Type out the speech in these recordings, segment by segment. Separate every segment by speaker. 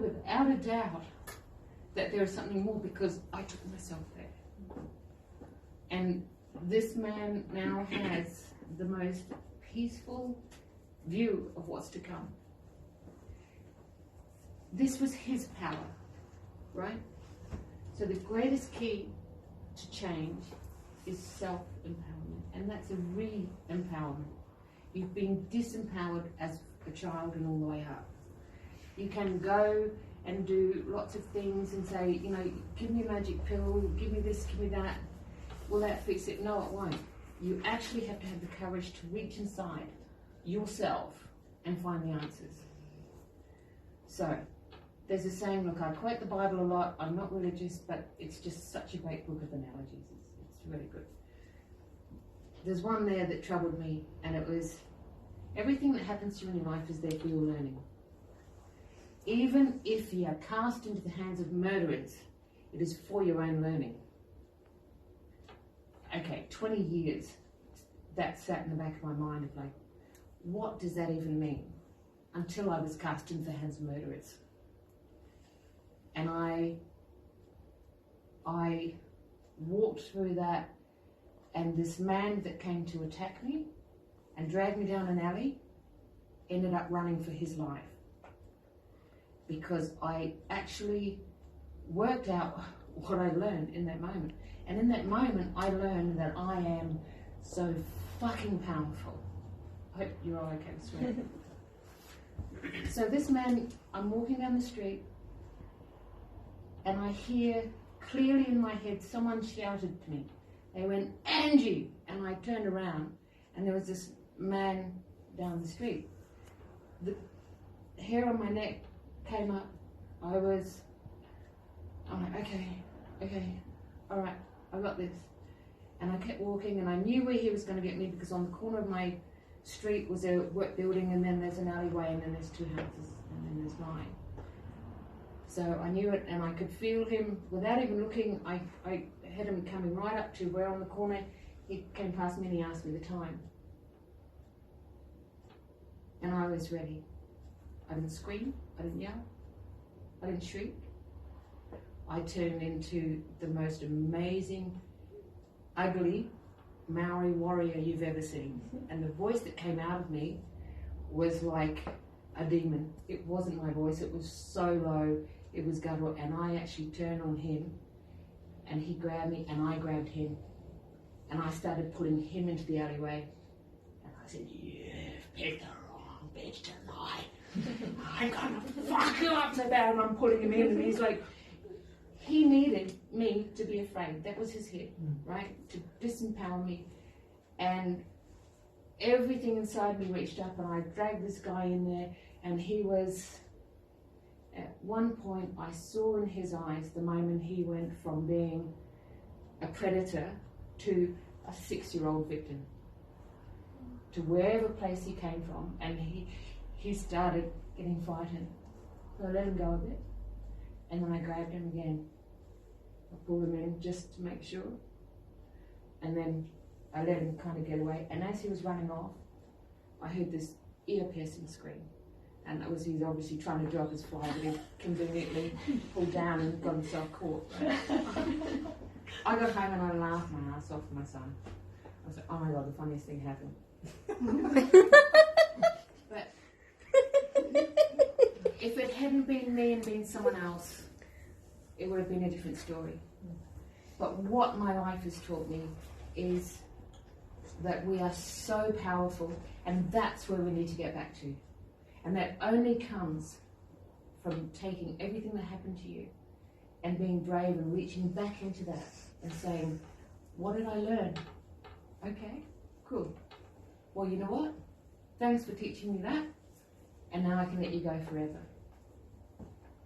Speaker 1: without a doubt that there is something more, because I took myself there. And this man now has the most peaceful view of what's to come. This was his power, right? So the greatest key to change is self-empowerment, and that's a re-empowerment. You've been disempowered as a child and all the way up. You can go and do lots of things and say, you know, give me a magic pill, give me this, give me that. Will that fix it? No, it won't. You actually have to have the courage to reach inside yourself and find the answers. So, there's a saying, look, I quote the Bible a lot, I'm not religious, but it's just such a great book of analogies. It's really good. There's one there that troubled me, and it was, everything that happens to you in your life is there for your learning. Even if you are cast into the hands of murderers, it is for your own learning. Okay, 20 years, that sat in the back of my mind of like, what does that even mean? Until I was cast into the hands of murderers. And I walked through that, and this man that came to attack me and dragged me down an alley ended up running for his life. Because I actually worked out what I learned in that moment. And in that moment, I learned that I am so fucking powerful. I hope you're all okay with swearing. So this man, I'm walking down the street, and I hear clearly in my head, someone shouted to me. They went, Anjii! And I turned around, and there was this man down the street. The hair on my neck came up. I'm like, okay, all right, I got this. And I kept walking, and I knew where he was going to get me, because on the corner of my street was a work building, and then there's an alleyway, and then there's two houses, and then there's mine. So I knew it, and I could feel him without even looking. I had him coming right up to where on the corner. He came past me and he asked me the time. And I was ready. I didn't scream, I didn't yell, I didn't shriek. I turned into the most amazing, ugly Maori warrior you've ever seen. And the voice that came out of me was like a demon. It wasn't my voice, it was so low, it was guttural. And I actually turned on him, and he grabbed me, and I grabbed him. And I started pulling him into the alleyway. And I said, you've picked the wrong bitch tonight. I'm gonna fuck you up so bad. And I'm pulling him in, and he's like, he needed me to be afraid. That was his hit, right? To disempower me. And everything inside me reached up, and I dragged this guy in there, and he was, at one point I saw in his eyes the moment he went from being a predator to a 6-year-old victim, to wherever place he came from, and he started getting frightened. So I let him go a bit, and then I grabbed him again. I pulled him in just to make sure, and then I let him kind of get away. And as he was running off, I heard this ear-piercing scream, and it was, he's obviously trying to drop his fly, but he conveniently pulled down and got himself caught. Right? I got home and I laughed my ass off to my son. I was like, oh my God, the funniest thing happened. But if it hadn't been me and been someone else, it would have been a different story. But what my life has taught me is that we are so powerful, and that's where we need to get back to. And that only comes from taking everything that happened to you and being brave and reaching back into that and saying, what did I learn? Okay, cool. Well, you know what? Thanks for teaching me that, and now I can let you go forever.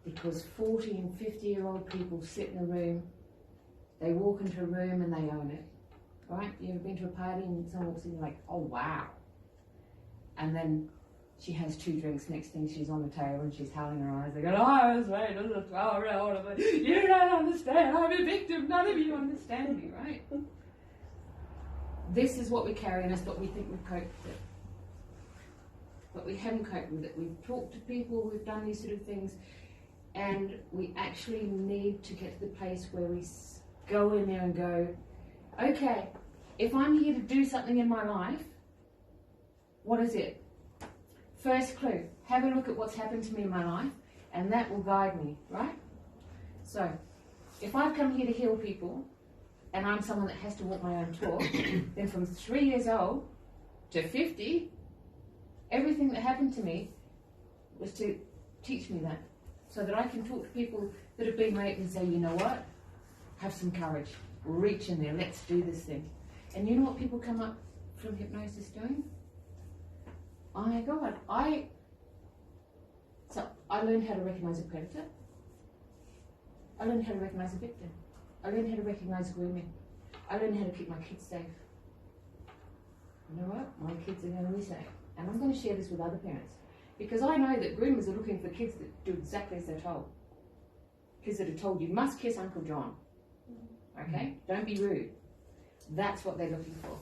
Speaker 1: Because 40 and 50-year-old people sit in a room, they walk into a room and they own it, right? You ever been to a party and someone walks in, you're like, oh wow. And then she has 2 drinks, next thing she's on the table and she's howling her eyes. They go, oh, I was right, I was 12 years old, but you don't understand, I'm a victim, none of you understand me, right? This is what we carry in us, but we think we've coped with it. But we haven't coped with it. We've talked to people, we've done these sort of things, And we actually need to get to the place where we go in there and go, okay, if I'm here to do something in my life, what is it? First clue, have a look at what's happened to me in my life, and that will guide me, right? So, if I've come here to heal people, and I'm someone that has to walk my own talk, then from 3 years old to 50, everything that happened to me was to teach me that, so that I can talk to people that have been raped and say, you know what, have some courage, reach in there, let's do this thing. And you know what people come up from hypnosis doing? Oh my God, I learned how to recognize a predator. I learned how to recognize a victim. I learned how to recognize grooming. I learned how to keep my kids safe. You know what? My kids are going to be safe. And I'm going to share this with other parents. Because I know that groomers are looking for kids that do exactly as they're told. Kids that are told, you must kiss Uncle John. Okay? Don't be rude. That's what they're looking for.